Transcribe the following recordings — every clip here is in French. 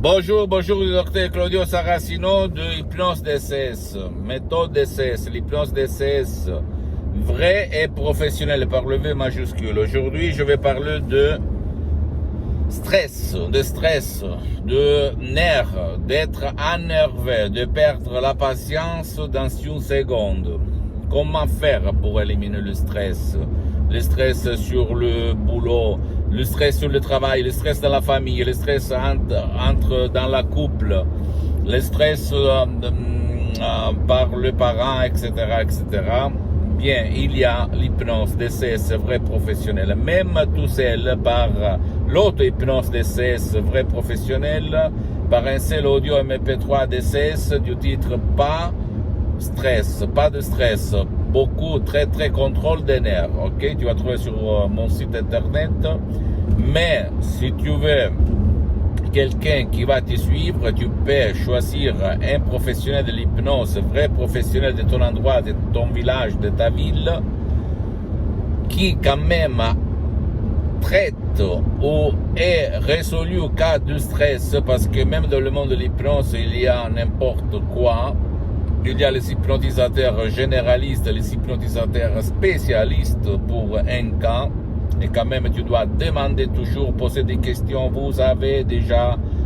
Bonjour, bonjour, docteur Claudio Saracino de Hypnose DCS, méthode DCS, l'hypnose DCS, vrai et professionnel par le V majuscule. Aujourd'hui, je vais parler de stress, de nerfs, d'être énervé, de perdre la patience dans une seconde. Comment faire pour éliminer le stress? Le stress sur le boulot, le stress sur le travail, le stress dans la famille, le stress entre dans la couple, le stress par le parent, etc., etc. Bien, il y a l'hypnose DCS vrai professionnel. Même tout seul par l'auto-hypnose DCS vrai professionnel, par un seul audio MP3 DCS du titre pas de stress, beaucoup, très contrôle des nerfs, ok? Tu vas trouver sur mon site internet, mais si tu veux quelqu'un qui va te suivre, tu peux choisir un professionnel de l'hypnose, vrai professionnel de ton endroit, de ton village, de ta ville, qui quand même traite ou est résolu au cas de stress, parce que même dans le monde de l'hypnose, il y a n'importe quoi. Il y a les hypnotisateurs généralistes, les hypnotisateurs spécialistes pour un cas. Et quand même, tu dois demander toujours, poser des questions.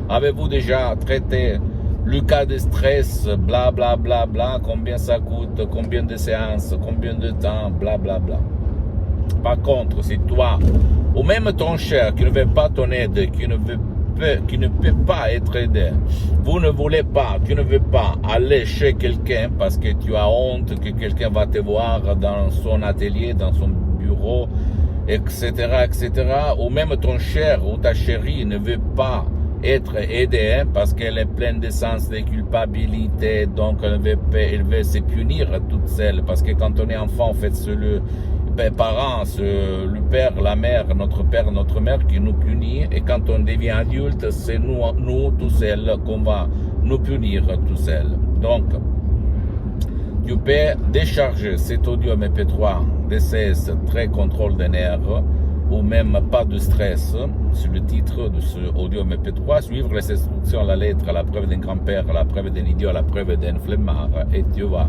Avez-vous déjà traité le cas de stress, bla bla bla bla, combien ça coûte, combien de séances, combien de temps, bla bla bla. Par contre, si toi, ou même ton cher qui ne veut pas ton aide, qui ne peut pas être aidé, tu ne veux pas aller chez quelqu'un parce que tu as honte que quelqu'un va te voir dans son atelier, dans son bureau, etc., etc., ou même ton cher ou ta chérie ne veut pas être aidée parce qu'elle est pleine de sens de culpabilité, donc elle veut se punir toute seule, parce que quand on est enfant, en fait, c'est le parents, le père, la mère, notre père, notre mère qui nous punit, et quand on devient adulte, c'est nous tout seuls qu'on va nous punir tout seuls. Donc, tu peux décharger cet audio MP3 DCS très contrôle des nerfs, ou même pas de stress, c'est le titre de ce audio MP3, suivre les instructions à la lettre, à la preuve d'un grand-père, à la preuve d'un idiot, à la preuve d'un flemmard, et tu vas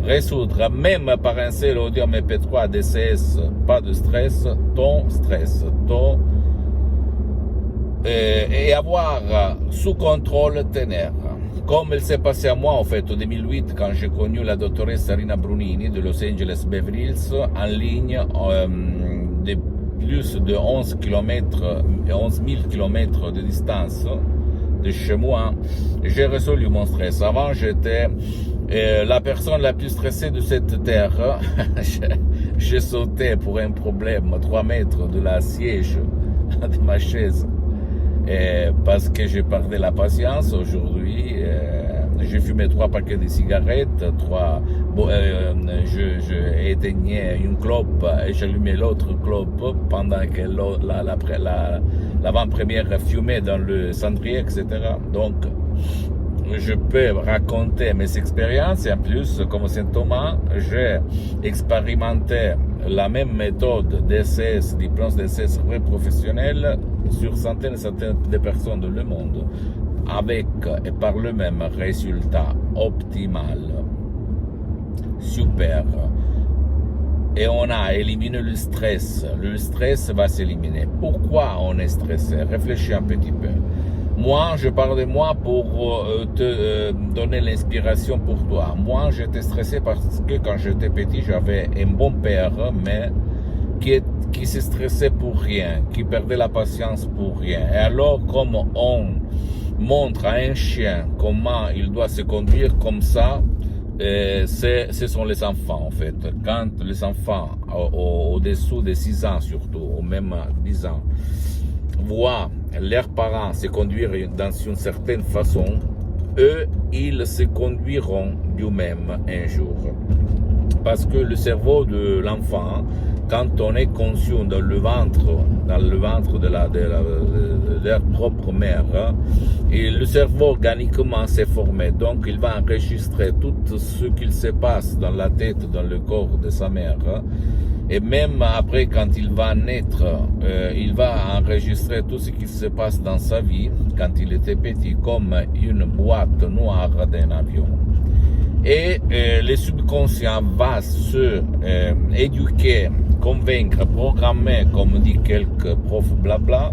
résoudre, même par un seul audio MP3 DCS, pas de stress, ton stress, et avoir sous contrôle tes nerfs. Comme il s'est passé à moi, en fait, en 2008, quand j'ai connu la doctoresse Rina Brunini de Los Angeles Beverly Hills, en ligne, de plus de 11 000 km de distance de chez moi, j'ai résolu mon stress. Avant, j'étais la personne la plus stressée de cette terre. J'ai sauté pour un problème 3 mètres de la siège de ma chaise, parce que j'ai perdu la patience aujourd'hui. J'ai fumé 3 paquets de cigarettes, je éteignais une clope et j'allumais l'autre clope pendant que l'avant-première fumait dans le cendrier, etc. Donc, je peux raconter mes expériences, et en plus, comme Saint Thomas, j'ai expérimenté la même méthode DCS, d'hypnose DCS vrai professionnel, sur centaines et centaines de personnes dans le monde, avec et par le même résultat optimal. Super. Et on a éliminé le stress. Le stress va s'éliminer. Pourquoi on est stressé? Réfléchis un petit peu. Moi, je parle de moi pour te donner l'inspiration pour toi. Moi, j'étais stressé parce que quand j'étais petit, j'avais un bon père, mais qui se stressait pour rien, qui perdait la patience pour rien. Et alors, comme on montre à un chien comment il doit se conduire comme ça, ce sont les enfants, en fait. Quand les enfants, au-dessous de 6 ans surtout, ou même 10 ans, voient leurs parents se conduire dans une certaine façon, eux, ils se conduiront d'eux-mêmes un jour. Parce que le cerveau de l'enfant, quand on est conscient dans le ventre de leur propre mère, et le cerveau organiquement s'est formé, donc il va enregistrer tout ce qu'il se passe dans la tête, dans le corps de sa mère, et même après quand il va naître, il va enregistrer tout ce qui se passe dans sa vie quand il était petit comme une boîte noire d'un avion. Et le subconscient va se éduquer, convaincre, programmer, comme dit quelques profs blabla,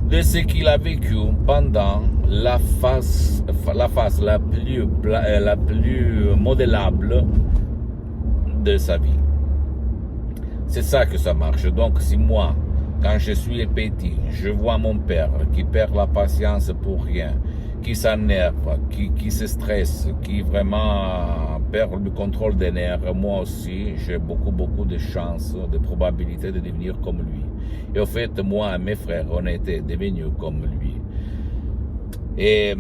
de ce qu'il a vécu pendant la phase la plus modélable de sa vie. C'est ça que ça marche. Donc si moi, quand je suis petit, je vois mon père qui perd la patience pour rien, qui s'énerve, qui se stresse, qui vraiment perd le contrôle des nerfs, moi aussi, j'ai beaucoup de chances, de probabilités de devenir comme lui. Et au fait, moi et mes frères, on était devenus comme lui. Et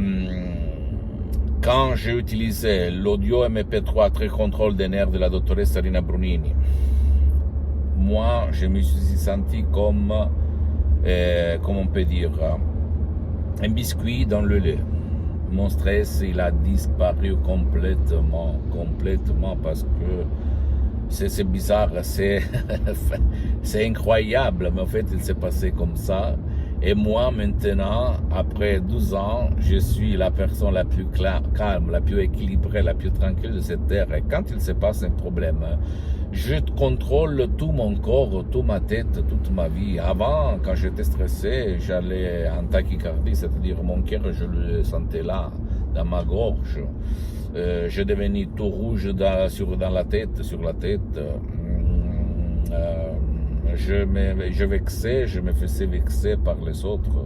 quand j'ai utilisé l'audio MP3 très contrôle des nerfs de la dottoressa Rina Brunini, moi, je me suis senti comme on peut dire, un biscuit dans le lait. Mon stress, il a disparu complètement, parce que c'est bizarre, c'est incroyable, mais en fait, il s'est passé comme ça. Et moi, maintenant, après 12 ans, je suis la personne la plus calme, la plus équilibrée, la plus tranquille de cette terre. Et quand il se passe un problème, je contrôle tout mon corps, toute ma tête, toute ma vie. Avant, quand j'étais stressé, j'allais en tachycardie, c'est-à-dire mon cœur, je le sentais là, dans ma gorge. Je devenais tout rouge dans la tête, sur la tête. Je vexais, je me faisais vexer par les autres.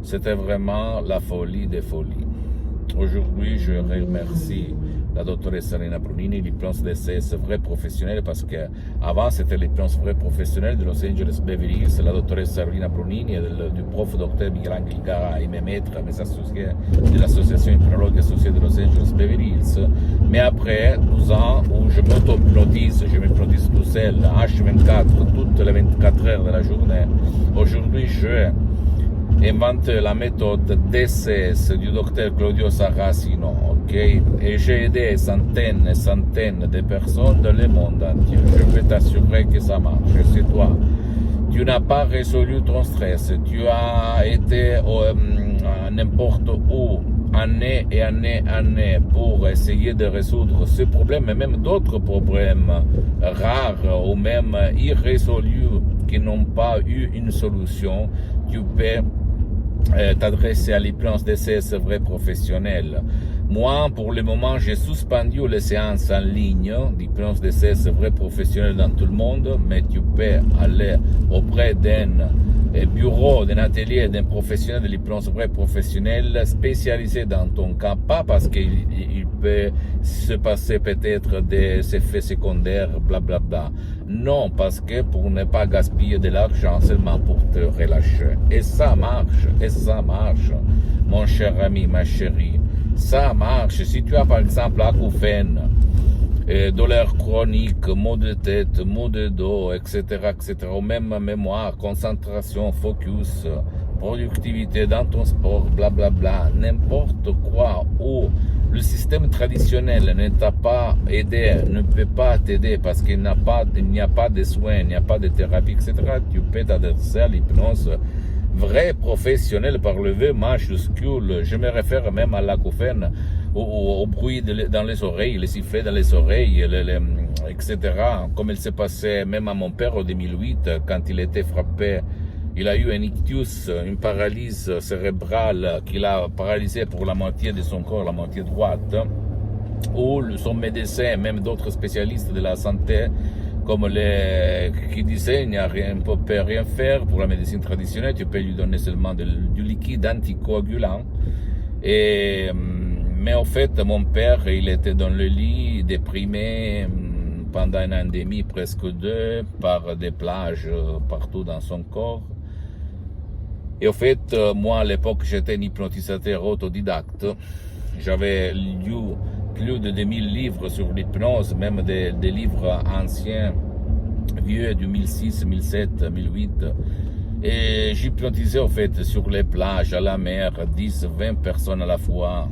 C'était vraiment la folie des folies. Aujourd'hui, je remercie la dottoressa Rina Brunini, l'hypnose DSS vrai professionnel, parce que avant c'était l'hypnose vrai professionnel de Los Angeles Beverly Hills, la dottoressa Rina Brunini, du prof docteur Michelangelo Gara et mes maîtres, mes associés de l'association hypnologue associée de Los Angeles Beverly Hills. Mais après 12 ans où je m'auto-hypnotise, je m'hypnotise tout seul, H24, toutes les 24 heures de la journée, aujourd'hui je invente la méthode DSS du docteur Claudio Saracino, ok? Et j'ai aidé centaines et centaines de personnes dans le monde entier. Je peux t'assurer que ça marche. C'est toi. Tu n'as pas résolu ton stress. Tu as été n'importe où, année et année, pour essayer de résoudre ce problème, et même d'autres problèmes rares ou même irrésolus qui n'ont pas eu une solution. Tu peux t'adresser à l'hypnose DSS vrai professionnel. Moi, pour le moment, j'ai suspendu les séances en ligne d'hypnose DSS vrai professionnel dans tout le monde, mais tu peux aller auprès d'un bureau, d'un atelier, d'un professionnel de l'hypnose vrai professionnel spécialisé dans ton cas, pas parce qu'il peut se passer peut-être des effets secondaires, blablabla. Non, parce que pour ne pas gaspiller de l'argent seulement pour te relâcher. Et ça marche, mon cher ami, ma chérie. Ça marche. Si tu as par exemple acouphène, douleur chronique, maux de tête, maux de dos, etc., ou même mémoire, concentration, focus, productivité dans ton sport, blablabla, n'importe quoi, où le système traditionnel ne t'a pas aidé, ne peut pas t'aider parce qu'il n'y a pas de soins, il n'y a pas de thérapie, etc., tu peux t'adresser à l'hypnose vrai professionnel par le V majuscule. Je me réfère même à l'acouphène, au bruit dans les oreilles, les sifflets dans les oreilles, etc. Comme il s'est passé même à mon père en 2008, quand il était frappé, il a eu un ictus, une paralyse cérébrale qui l'a paralysé pour la moitié de son corps, la moitié droite, où son médecin, même d'autres spécialistes de la santé, comme qui disaient, il n'y a rien, on peut rien faire pour la médecine traditionnelle, tu peux lui donner seulement du liquide anticoagulant. Mais en fait, mon père, il était dans le lit, déprimé pendant un an et demi, presque deux, par des plages partout dans son corps. Et en fait, moi, à l'époque, j'étais un hypnotisateur autodidacte. J'avais lu plus de 2000 livres sur l'hypnose, même des livres anciens, vieux, 2006, 2007, 2008. Et j'hypnotisais en fait sur les plages, à la mer, 10, 20 personnes à la fois,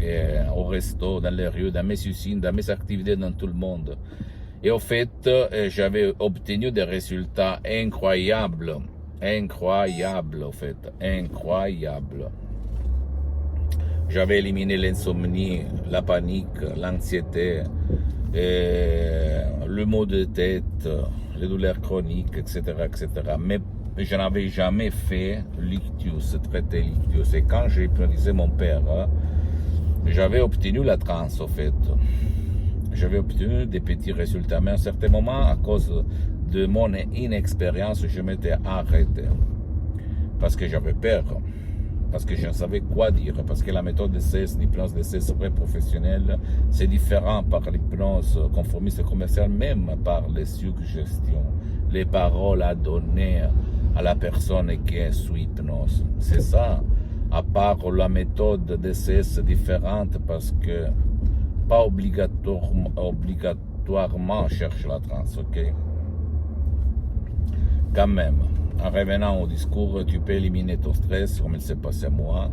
et au resto, dans les rues, dans mes usines, dans mes activités, dans tout le monde. Et en fait, j'avais obtenu des résultats incroyables, incroyables en fait, incroyables. J'avais éliminé l'insomnie, la panique, l'anxiété, le maux de tête, les douleurs chroniques, etc., etc. Mais je n'avais jamais fait l'ictus, traité l'ictus. Et quand j'ai hypnotisé mon père, j'avais obtenu la transe, en fait. J'avais obtenu des petits résultats. Mais à un certain moment, à cause de mon inexpérience, je m'étais arrêté. Parce que j'avais peur. Parce que je ne savais quoi dire, parce que la méthode DCS, l'hypnose DCS vraie professionnelle, c'est différent par l'hypnose conformiste commerciale, même par les suggestions, les paroles à donner à la personne qui est sous hypnose. C'est ça, à part la méthode DCS différente, parce que pas obligatoirement cherche la transe, ok? Quand même. En revenant au discours, tu peux éliminer ton stress, comme il s'est passé à moi,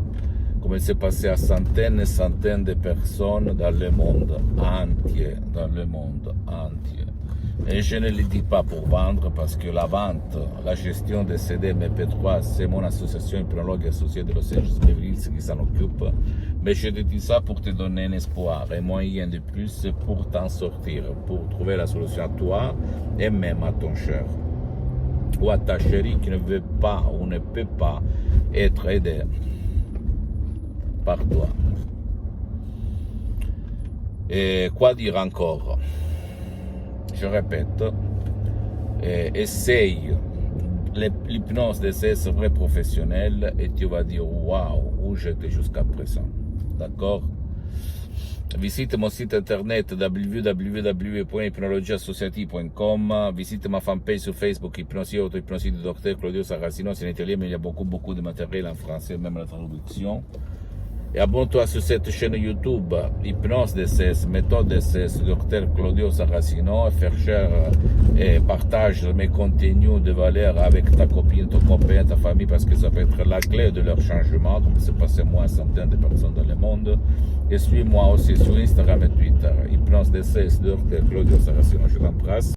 comme il s'est passé à centaines et centaines de personnes dans le monde entier, Et je ne le dis pas pour vendre, parce que la vente, la gestion des CD MP3, c'est mon association hypnologue associée de Los Angeles Beverly Hills qui s'en occupe. Mais je te dis ça pour te donner un espoir, un moyen de plus pour t'en sortir, pour trouver la solution à toi et même à ton cher. Ou à ta chérie qui ne veut pas ou ne peut pas être aidée par toi. Et quoi dire encore? Je répète, essaye l'hypnose DCS vrai professionnel et tu vas dire waouh, où j'étais jusqu'à présent. D'accord? Visite mon site internet www.hypnologieassociative.com. Visite ma fanpage sur Facebook, Hypnosie Auto-Hypnosie du Dr Claudio Saracino. C'est en italien, mais il y a beaucoup de matériel en français, même la traduction. Et abonne-toi sur cette chaîne YouTube, Hypnose DCS, Méthode DCS, Dr Claudio Saracino. Faire cher et partage mes contenus de valeur avec ta copine, ton copain, ta famille, parce que ça peut être la clé de leur changement, comme c'est passé moi à centaines de personnes dans le monde. Et suis-moi aussi sur Instagram et Twitter, Hypnose DCS, Dr Claudio Saracino. Je t'embrasse.